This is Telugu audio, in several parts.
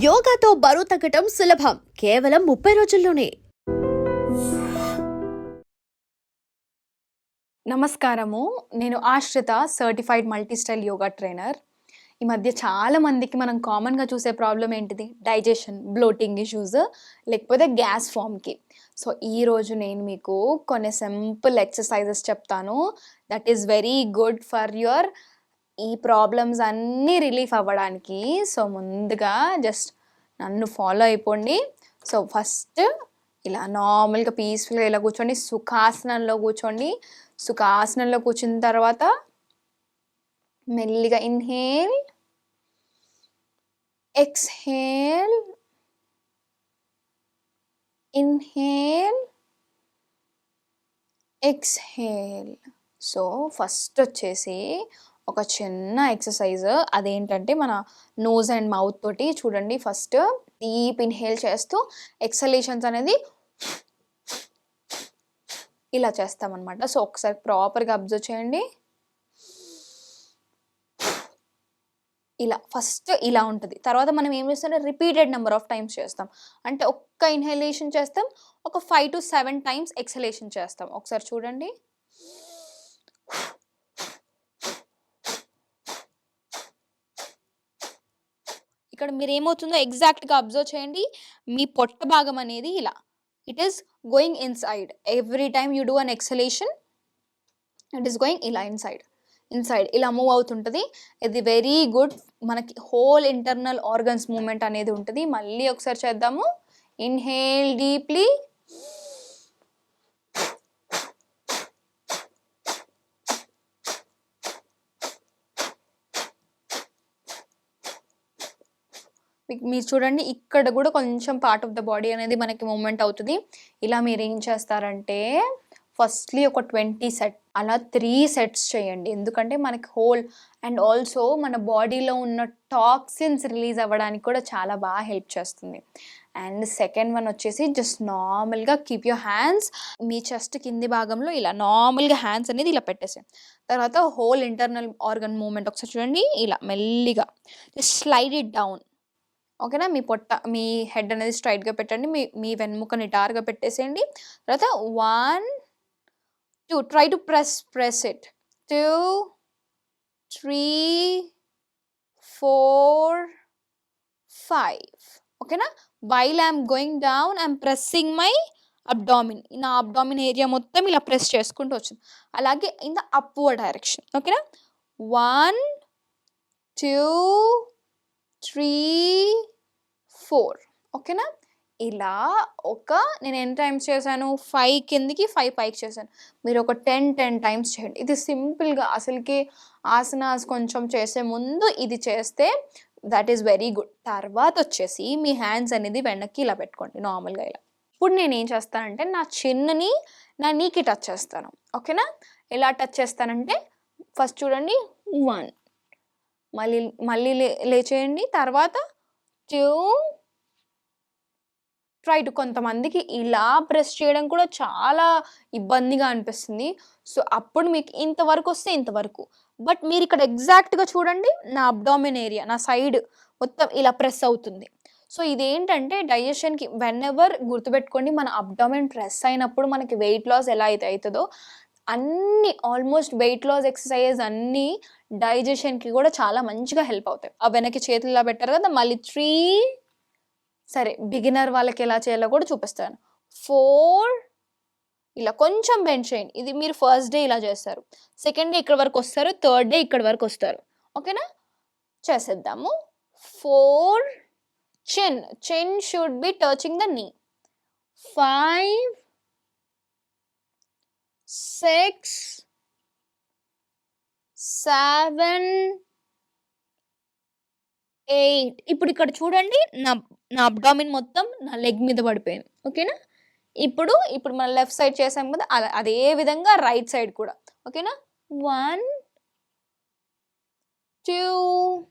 యోగాతో బరువు తగ్గటం సులభం కేవలం 30 రోజుల్లోనే. నమస్కారము. నేను ఆశ్రిత, certified multi style yoga trainer. ఈ మధ్య చాలా మందికి మనం కామన్‌గా చూసే ప్రాబ్లమ్ ఏంటిది? డైజెషన్, బ్లోటింగ్ ఇష్యూస్ లేకపోతే గ్యాస్ ఫార్మ్‌కి. సో, ఈరోజు నేను మీకు కొన్ని సింపుల్ ఎక్సర్‌సైజెస్ చెప్తాను. That is very good for your ఈ ప్రాబ్లమ్స్ అన్నీ రిలీఫ్ అవ్వడానికి. సో, ముందుగా జస్ట్ నన్ను ఫాలో అయిపోండి. సో, ఫస్ట్ ఇలా నార్మల్‌గా పీస్‌ఫుల్‌గా ఇలా కూర్చోండి. సుఖాసనంలో కూర్చోండి. సుఖాసనంలో కూర్చున్న తర్వాత మెల్లిగా inhale, exhale, inhale, exhale. So, first వచ్చేసి ఒక చిన్న ఎక్సర్సైజ్. అదేంటంటే మన నోస్ అండ్ మౌత్ తోటి చూడండి. ఫస్ట్ డీప్ ఇన్హేల్ చేస్తూ ఎక్సలేషన్స్ అనేది ఇలా చేస్తామన్నమాట. సో, ఒకసారి ప్రాపర్‌గా అబ్జర్వ్ చేయండి. ఇలా ఫస్ట్ ఇలా ఉంటుంది. తర్వాత మనం ఏం చేస్తామంటే రిపీటెడ్ నెంబర్ ఆఫ్ టైమ్స్ చేస్తాం. అంటే ఒక్క ఇన్హలేషన్ చేస్తాం. ఒక 5-7 టైమ్స్ ఎక్సలేషన్ చేస్తాం. ఒకసారి చూడండి. ఇక్కడ మీరేమవుతుందో ఎగ్జాక్ట్‌గా అబ్జర్వ్ చేయండి. మీ పొట్ట భాగం అనేది ఇలా it is going inside. Every time you do an exhalation it is going ఇలా ఇన్సైడ్ ఇలా మూవ్ అవుతుంటుంది. ఇది వెరీ గుడ్. మనకి హోల్ ఇంటర్నల్ ఆర్గన్స్ మూవ్మెంట్ అనేది ఉంటుంది. మళ్ళీ ఒకసారి చేద్దాము. ఇన్హేల్ డీప్లీ, మీరు చూడండి ఇక్కడ కూడా కొంచెం పార్ట్ ఆఫ్ ద బాడీ అనేది మనకి మూవ్మెంట్ అవుతుంది. ఇలా మీరు ఏం చేస్తారంటే ఫస్ట్లీ ఒక 20 సెట్ అలా 3 సెట్స్ చేయండి. ఎందుకంటే మనకి హోల్ అండ్ ఆల్సో మన బాడీలో ఉన్న టాక్సిన్స్ రిలీజ్ అవ్వడానికి కూడా చాలా బాగా హెల్ప్ చేస్తుంది. అండ్ సెకండ్ వన్ వచ్చేసి జస్ట్ నార్మల్గా keep your hands me chest కింది భాగంలో ఇలా నార్మల్గా హ్యాండ్స్ అనేది ఇలా పెట్టేసాయి. తర్వాత హోల్ ఇంటర్నల్ ఆర్గన్ మూవ్మెంట్ ఒకసారి చూడండి. ఇలా మెల్లిగా జస్ట్ స్లైడ్ ఇట్ డౌన్. ఓకేనా? మీ హెడ్ అనేది స్ట్రైట్‌గా పెట్టండి. మీ వెన్నుముక నిటారుగా పెట్టేసేయండి. తర్వాత 1, 2 ట్రై టు ప్రెస్ ఇట్. 2, 3, 4, 5 ఓకేనా? While I'm going down I'm pressing my abdomen. నా అబ్డామిన్ ఏరియా మొత్తం ఇలా ప్రెస్ చేసుకుంటూ వచ్చింది. అలాగే ఇన్ ద అప్వర్డ్ డైరెక్షన్. ఓకేనా? 1, 2, 3, 4 ఓకేనా? ఇలా నేను ఎన్ని టైమ్స్ చేశాను? 5 కిందికి 5 పైకి చేశాను. మీరు ఒక 10 టైమ్స్ చేయండి. ఇది సింపుల్గా అసలుకి ఆసనాస్ కొంచెం చేసే ముందు ఇది చేస్తే దట్ ఈస్ వెరీ గుడ్. తర్వాత వచ్చేసి మీ హ్యాండ్స్ అనేది వెనక్కి ఇలా పెట్టుకోండి నార్మల్గా ఇలా. ఇప్పుడు నేను ఏం చేస్తానంటే నా చిన్నని నా నీకి టచ్ చేస్తాను. ఓకేనా? ఎలా టచ్ చేస్తానంటే ఫస్ట్ చూడండి 1 మళ్ళీ లేచేయండి. తర్వాత 2 ట్రై టు కొంతమందికి ఇలా ప్రెస్ చేయడం కూడా చాలా ఇబ్బందిగా అనిపిస్తుంది. సో, అప్పుడు మీకు ఇంతవరకు వస్తే ఇంతవరకు. బట్ మీరు ఇక్కడ ఎగ్జాక్ట్‌గా చూడండి. నా అబ్డామిన్ ఏరియా నా సైడ్ మొత్తం ఇలా ప్రెస్ అవుతుంది. సో, ఇదేంటంటే డైజెషన్‌కి వెనెవర్ గుర్తుపెట్టుకోండి. మన అబ్డామిన్ ప్రెస్ అయినప్పుడు మనకి వెయిట్ లాస్ ఎలా అయితే అయితదో అన్నీ ఆల్మోస్ట్ వెయిట్ లాస్ ఎక్సర్‌సైజెస్ అన్నీ డైజెషన్‌కి కూడా చాలా మంచిగా హెల్ప్ అవుతాయి. ఆ వెనక్కి చేతులు ఇలా పెట్టారు కదా! మళ్ళీ 3 సరే బిగినర్ వాళ్ళకి ఎలా చేయాలో కూడా చూపిస్తాను. 4 ఇలా కొంచెం బెండ్ చేయండి. ఇది మీరు ఫస్ట్ డే ఇలా చేస్తారు. సెకండ్ డే ఇక్కడ వరకు వస్తారు. థర్డ్ డే ఇక్కడ వరకు వస్తారు. ఓకేనా? చేసేద్దాము. 4 చిన్ షుడ్ బి టచింగ్ ద నీ. 5 6 7 8 ఇప్పుడు ఇక్కడ చూడండి నా అబ్డామిన్ మొత్తం నా లెగ్ మీద పడిపోయింది. ఓకేనా? ఇప్పుడు మన లెఫ్ట్ సైడ్ చేసాం కదా! అదే విధంగా రైట్ సైడ్ కూడా. ఓకేనా? 1 2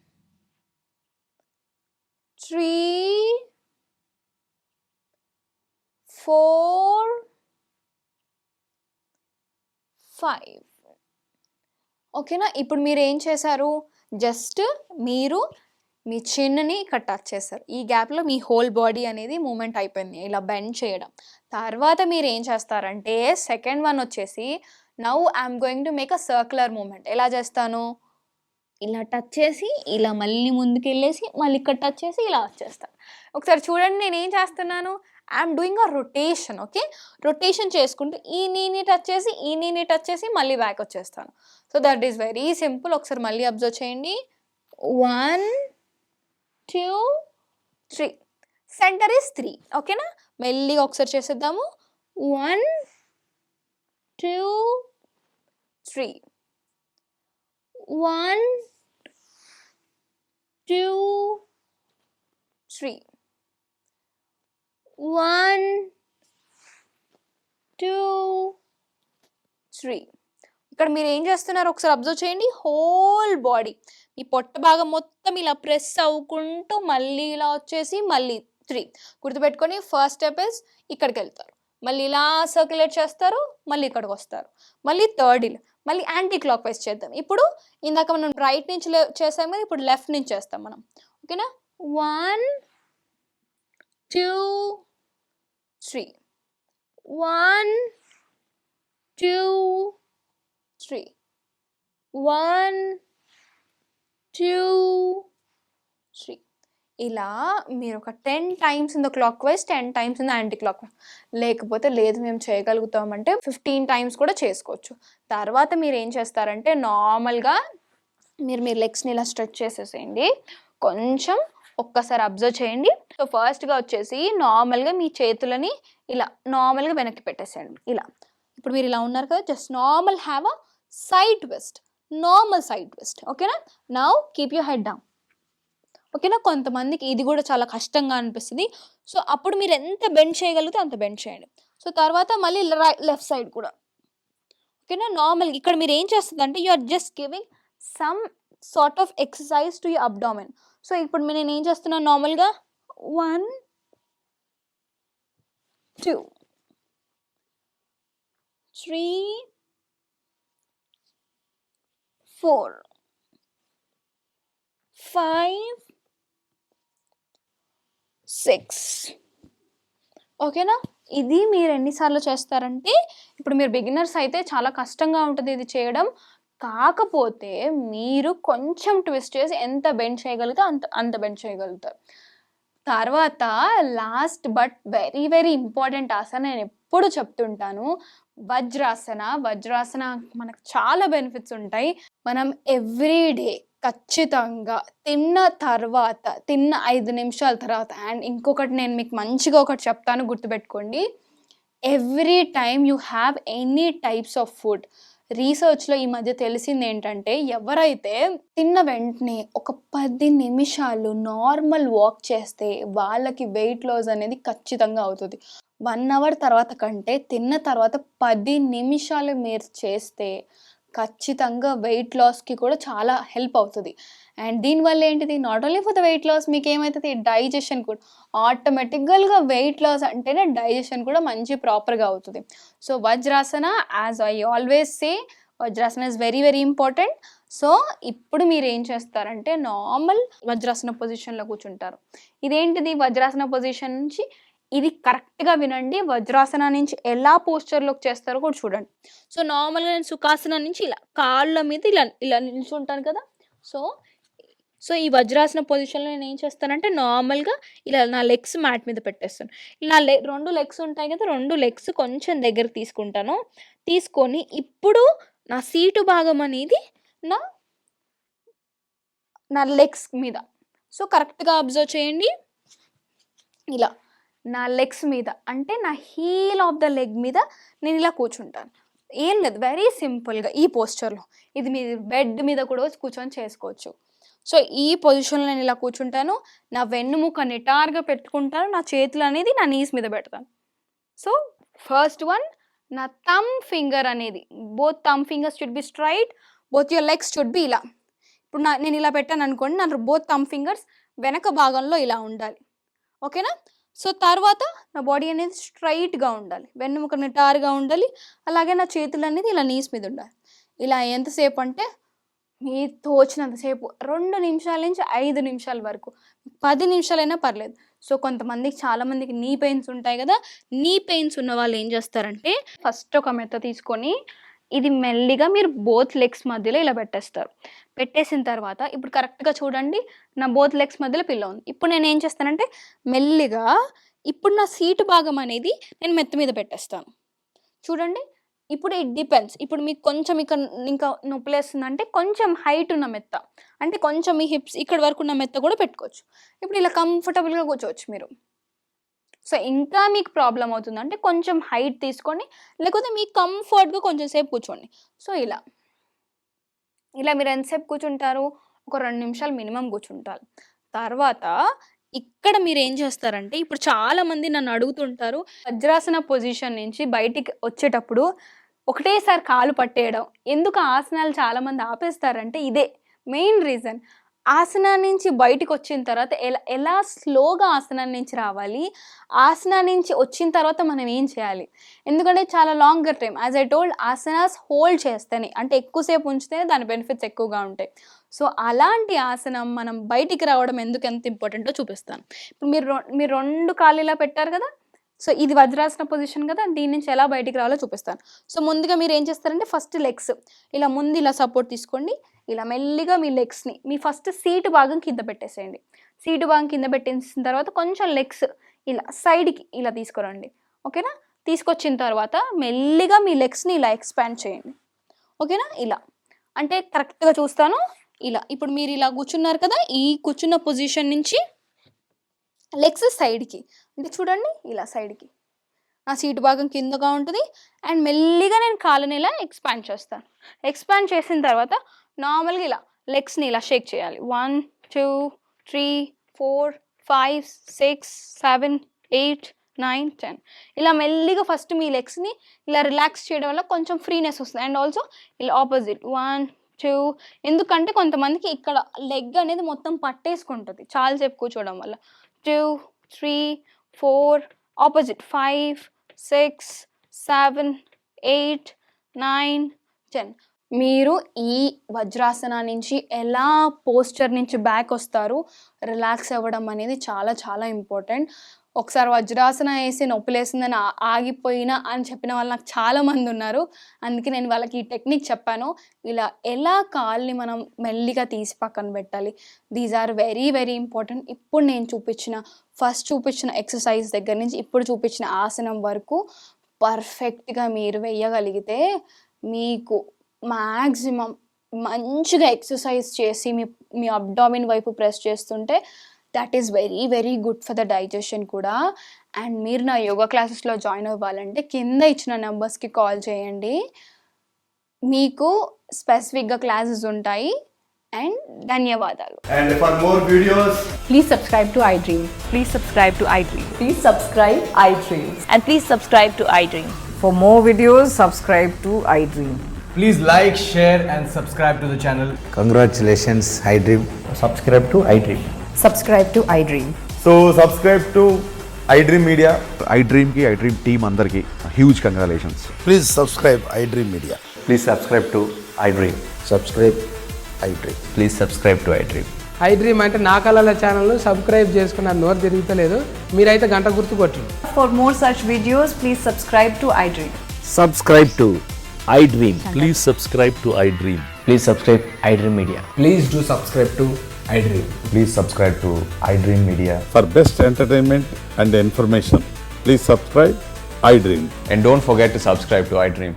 3 4 5 ఓకేనా? ఇప్పుడు మీరు ఏం చేశారు? జస్ట్ మీరు మీ చిన్నుని ఇక్కడ టచ్ చేస్తారు. ఈ గ్యాప్‌లో మీ హోల్ బాడీ అనేది మూవ్‌మెంట్ అయిపోయింది. ఇలా బెండ్ చేయడం. తర్వాత మీరేం చేస్తారంటే సెకండ్ వన్ వచ్చేసి now I am going to make a circular movement. ఎలా చేస్తాను? ఇలా టచ్ చేసి, ఇలా మళ్ళీ ముందుకెళ్ళేసి, మళ్ళీ ఇక్కడ టచ్ చేసి ఇలా వచ్చేస్తాను. ఒకసారి చూడండి నేనేం చేస్తున్నాను? I am doing a rotation. Okay. Rotation చేసుకుంటూ ఈ నీని టచ్ చేసి, ఈ నీని టచ్ చేసి మళ్ళీ బ్యాక్ వచ్చేస్తాను. So that is very simple. ఒకసారి మళ్ళీ అబ్జర్వ్ చేయండి. 1, 2, 3. Centre is 3. ఓకేనా? మెల్లిగా ఒకసారి చేసేద్దాము. 1, 2, 3. 1, 2, 3. 1, 2, 3. ఇక్కడ మీరేం చేస్తున్నారో ఒకసారి అబ్జర్వ్ చేయండి. హోల్ బాడీ మీ పొట్ట భాగం మొత్తం ఇలా ప్రెస్ అవ్వుకుంటూ మళ్ళీ ఇలా వచ్చేసి మళ్ళీ 3. గుర్తుపెట్టుకొని ఫస్ట్ స్టెప్ ఇస్ ఇక్కడికెళ్తారు. మళ్ళీ ఇలా సర్క్యులేట్ చేస్తారు. మళ్ళీ ఇక్కడికొస్తారు. మళ్ళీ థర్డ్ ఇలా. మళ్ళీ యాంటీ క్లాక్ వైజ్ చేద్దాం. ఇప్పుడు ఇందాక మనం రైట్ నుంచి చేసాము కదా, ఇప్పుడు లెఫ్ట్ నుంచి చేస్తాం మనం. ఓకేనా? 1, 2, 3. 1, 2, 3. 1, 2, 3. ఇలా మీరు ఒక 10 times in the clock wise, 10 times in the anti clock wise. లేకపోతే లేదు మేము చేయగలుగుతామంటే 15 టైమ్స్ కూడా చేసుకోవచ్చు. తర్వాత మీరు ఏం చేస్తారంటే నార్మల్గా మీరు లెగ్స్ని ఇలా స్ట్రెచ్ చేసేసేయండి. కొంచెం ఒక్కసారి అబ్జర్వ్ చేయండి. సో ఫస్ట్గా వచ్చేసి నార్మల్గా మీ చేతులని ఇలా నార్మల్గా వెనక్కి పెట్టేసేయండి. ఇలా ఇప్పుడు మీరు ఇలా ఉన్నారు కదా, just normal have a side twist, normal side twist. ఓకేనా? Now keep your head down. ఓకేనా? కొంతమందికి ఇది కూడా చాలా కష్టంగా అనిపిస్తుంది. సో అప్పుడు మీరు ఎంత బెండ్ చేయగలిగితే అంత బెండ్ చేయండి. సో తర్వాత మళ్ళీ లెఫ్ట్ సైడ్ కూడా. ఓకేనా? నార్మల్గా ఇక్కడ మీరు ఏం చేస్తుందంటే you are just giving some sort of exercise to your abdomen. So ఇప్పుడు నేను ఏం చేస్తున్నాను నార్మల్గా 1, 2, 3, 4, 5, 6. ఓకేనా? ఇది మీరు ఎన్నిసార్లు చేస్తారంటే ఇప్పుడు మీరు బిగినర్స్ అయితే చాలా కష్టంగా ఉంటుంది ఇది చేయడం. కాకపోతే మీరు కొంచెం ట్విస్ట్ చేసి ఎంత బెండ్ చేయగలిగితే అంత బెండ్ చేయగలుగుతారు. తర్వాత last but very very important asana నేను ఎప్పుడు చెప్తుంటాను, వజ్రాసన. వజ్రాసన మనకు చాలా బెనిఫిట్స్ ఉంటాయి. మనం ఎవ్రీడే ఖచ్చితంగా తిన్న 5 నిమిషాల తర్వాత, అండ్ ఇంకొకటి నేను మీకు మంచిగా ఒకటి చెప్తాను, గుర్తుపెట్టుకోండి. Every time you have any types of food. రీసెర్చ్లో ఈ మధ్య తెలిసింది ఏంటంటే ఎవరైతే తిన్న వెంటనే ఒక 10 నిమిషాలు నార్మల్ వాక్ చేస్తే వాళ్ళకి వెయిట్ లాస్ అనేది ఖచ్చితంగా అవుతుంది. 1 అవర్ తర్వాత కంటే తిన్న తర్వాత 10 నిమిషాలు మీరు చేస్తే ఖచ్చితంగా వెయిట్ లాస్కి కూడా చాలా హెల్ప్ అవుతుంది. అండ్ దీనివల్ల ఏంటిది, not only for the weight loss, మీకు ఏమవుతుంది డైజెషన్ కూడా ఆటోమేటిక్గా వెయిట్ లాస్ అంటేనే డైజెషన్ కూడా మంచి ప్రాపర్గా అవుతుంది. So Vajrasana, as I always say, Vajrasana is very very important. So ఇప్పుడు మీరు ఏం చేస్తారంటే నార్మల్ వజ్రాసన పొజిషన్లో కూర్చుంటారు. ఇదేంటిది వజ్రాసన పొజిషన్ నుంచి ఇది కరెక్ట్గా వినండి. వజ్రాసన నుంచి ఎలా పోస్చర్లోకి చేస్తారో కూడా చూడండి. సో నార్మల్గా నేను సుఖాసన నుంచి ఇలా కాళ్ళ మీద ఇలా ఇలా నిల్చుంటాను కదా. సో ఈ వజ్రాసన పొజిషన్లో నేను ఏం చేస్తానంటే నార్మల్గా ఇలా నా లెగ్స్ మ్యాట్ మీద పెట్టేస్తాను. ఇలా 2 లెగ్స్ ఉంటాయి కదా, 2 లెగ్స్ కొంచెం దగ్గర తీసుకుంటాను. తీసుకొని ఇప్పుడు నా సీటు భాగం అనేది నా లెగ్స్ మీద. సో కరెక్ట్గా అబ్జర్వ్ చేయండి. ఇలా నా లెగ్స్ మీద అంటే నా హీల్ ఆఫ్ ద లెగ్ మీద నేను ఇలా కూర్చుంటాను. ఏం లేదు, వెరీ సింపుల్గా ఈ పోస్చర్లో. ఇది మీరు బెడ్ మీద కూడా కూర్చొని చేసుకోవచ్చు. సో ఈ పొజిషన్లో నేను ఇలా కూర్చుంటాను. నా వెన్నుముక నిటారుగా పెట్టుకుంటాను. నా చేతులు అనేది నా నీస్ మీద పెడతాను. సో ఫస్ట్ వన్, నా థమ్ ఫింగర్ అనేది, both thumb fingers should be straight, both your legs should be ఇలా. ఇప్పుడు నేను ఇలా పెట్టాను అనుకోండి, నా బోత్ థమ్ ఫింగర్స్ వెనక భాగంలో ఇలా ఉండాలి. ఓకేనా? సో తర్వాత నా బాడీ అనేది స్ట్రైట్గా ఉండాలి, వెన్నుముక నిటారుగా ఉండాలి. అలాగే నా చేతులు అనేది ఇలా నీస్ మీద ఉండాలి. ఇలా ఎంతసేపు అంటే మీ తోచినంతసేపు 2 నిమిషాల నుంచి 5 నిమిషాల వరకు 10 నిమిషాలైనా పర్లేదు. సో కొంతమందికి చాలామందికి నీ పెయిన్స్ ఉంటాయి కదా, నీ పెయిన్స్ ఉన్న వాళ్ళు ఏం చేస్తారంటే ఫస్ట్ ఒక మెత్త తీసుకొని ఇది మెల్లిగా మీరు బోత్ లెగ్స్ మధ్యలో ఇలా పెట్టేస్తారు. పెట్టేసిన తర్వాత ఇప్పుడు కరెక్ట్గా చూడండి, నా బోత్ లెగ్స్ మధ్యలో పిల్లో ఉంది. ఇప్పుడు నేను ఏం చేస్తానంటే మెల్లిగా ఇప్పుడు నా సీటు భాగం అనేది నేను మెత్త మీద పెట్టేస్తాను. చూడండి, ఇప్పుడు ఇట్ డిపెండ్స్. ఇప్పుడు మీకు కొంచెం ఇక్కడ ఇంకా నొప్పులేస్తుందంటే కొంచెం హైట్ ఉన్న మెత్త, అంటే కొంచెం మీ హిప్స్ ఇక్కడ వరకు ఉన్న మెత్త కూడా పెట్టుకోవచ్చు. ఇప్పుడు ఇలా కంఫర్టబుల్గా కూర్చోవచ్చు మీరు. సో ఇంకా మీకు ప్రాబ్లం అవుతుందంటే కొంచెం హైట్ తీసుకోండి, లేకపోతే మీకు కంఫర్ట్గా కొంచెం సేపు కూర్చోండి. సో ఇలా మీరు ఎంతసేపు కూర్చుంటారు? ఒక 2 నిమిషాలు మినిమం కూర్చుంటారు. తర్వాత ఇక్కడ మీరు ఏం చేస్తారంటే ఇప్పుడు చాలామంది నన్ను అడుగుతుంటారు, వజ్రాసన పొజిషన్ నుంచి బయటికి వచ్చేటప్పుడు ఒకటేసారి కాలు పట్టేయడం. ఎందుకు ఆసనాలు చాలామంది ఆపేస్తారంటే ఇదే మెయిన్ రీజన్. ఆసనా నుంచి బయటికి వచ్చిన తర్వాత ఎలా స్లోగా ఆసనం నుంచి రావాలి, ఆసనా నుంచి వచ్చిన తర్వాత మనం ఏం చేయాలి. ఎందుకంటే చాలా longer time, as I told, asanas hold చేస్తేనే, అంటే ఎక్కువసేపు ఉంచితేనే దాని బెనిఫిట్స్ ఎక్కువగా ఉంటాయి. సో అలాంటి ఆసనం మనం బయటికి రావడం ఎందుకు ఎంత ఇంపార్టెంటో చూపిస్తాను. ఇప్పుడు మీరు 2 కాళ్ళు ఇలా పెట్టారు కదా, సో ఇది వజ్రాసన పొజిషన్ కదా, దీని నుంచి ఎలా బయటికి రావాలో చూపిస్తాను. సో ముందుగా మీరు ఏం చేస్తారంటే ఫస్ట్ లెగ్స్ ఇలా ముందు ఇలా సపోర్ట్ తీసుకోండి. ఇలా మెల్లిగా మీ లెగ్స్ని మీ ఫస్ట్ సీటు భాగం కింద పెట్టేసేయండి. సీటు భాగం కింద పెట్టేసిన తర్వాత కొంచెం లెగ్స్ ఇలా సైడ్కి ఇలా తీసుకురండి. ఓకేనా? తీసుకొచ్చిన తర్వాత మెల్లిగా మీ లెగ్స్ని ఇలా ఎక్స్పాండ్ చేయండి. ఓకేనా? ఇలా అంటే కరెక్ట్గా చూస్తాను. ఇలా ఇప్పుడు మీరు ఇలా కూర్చున్నారు కదా, ఈ కూర్చున్న పొజిషన్ నుంచి లెగ్స్ సైడ్కి, అంటే చూడండి ఇలా సైడ్కి నా సీటు భాగం కిందగా ఉంటుంది. అండ్ మెల్లిగా నేను కాళ్ళని ఇలా ఎక్స్పాండ్ చేస్తాను. ఎక్స్పాండ్ చేసిన తర్వాత నార్మల్గా ఇలా లెగ్స్ని ఇలా షేక్ చేయాలి. 1 2 3 4 5 6 7 8 9 10 ఇలా మెల్లిగా ఫస్ట్ మీ లెగ్స్ని ఇలా రిలాక్స్ చేయడం వల్ల కొంచెం ఫ్రీనెస్ వస్తుంది. అండ్ ఆల్సో ఇలా ఆపోజిట్ 1 2, ఎందుకంటే కొంతమందికి ఇక్కడ లెగ్ అనేది మొత్తం పట్టేసుకుంటుంది చాలాసేపు కూర్చోవడం వల్ల. 2 3 4 ఆపోజిట్ 5 6 7 8 9 10. మీరు ఈ వజ్రాసన నుంచి ఎలా పోస్చర్ నుంచి బ్యాక్ వస్తారు, రిలాక్స్ అవ్వడం అనేది చాలా చాలా ఇంపార్టెంట్. ఒకసారి వజ్రాసన వేసి నొప్పిలేసిందని ఆగిపోయినా అని చెప్పిన వాళ్ళు నాకు చాలామంది ఉన్నారు. అందుకే నేను వాళ్ళకి ఈ టెక్నిక్ చెప్పాను. ఇలా ఎలా కాల్ని మనం మెల్లిగా తీసి పక్కన పెట్టాలి, these are very very important. ఇప్పుడు నేను ఫస్ట్ చూపించిన ఎక్సర్సైజ్ దగ్గర నుంచి ఇప్పుడు చూపించిన ఆసనం వరకు పర్ఫెక్ట్గా మీరు వేయగలిగితే మీకు మ్యాక్సిమం మంచిగా ఎక్సర్సైజ్ చేసి మీ అబ్డామిన్ వైపు ప్రెస్ చేస్తుంటే that is very very good for the digestion కూడా. అండ్ మీరు నా యోగా క్లాసెస్లో జాయిన్ అవ్వాలంటే కింద ఇచ్చిన నెంబర్స్కి కాల్ చేయండి, మీకు స్పెసిఫిక్గా క్లాసెస్ ఉంటాయి. అండ్ ధన్యవాదాలు. And for more videos, Please subscribe to iDream. Please subscribe to iDream. Please subscribe iDream. And please subscribe to iDream. For more videos, subscribe to iDream. please like, share and subscribe to the channel. Congratulations, iDream. subscribe to iDream. Subscribe to iDream. So subscribe to iDream Media. iDream ki iDream team andarki huge congratulations. Please subscribe iDream Media. Please subscribe to iDream. Subscribe iDream. Please subscribe to iDream. iDream అంటే నా కళల ఛానల్ సబ్స్క్రైబ్ చేసుకున్న నోరు తిరుగుతలేదు, మీరైతే గంట గుర్తు కొట్టండి. For more such videos, please subscribe to iDream. Subscribe to iDream. Please subscribe to iDream. Please subscribe iDream Media. Please do subscribe to iDream. Please subscribe to iDream Media. For best entertainment and information, please subscribe iDream. And don't forget to subscribe to iDream.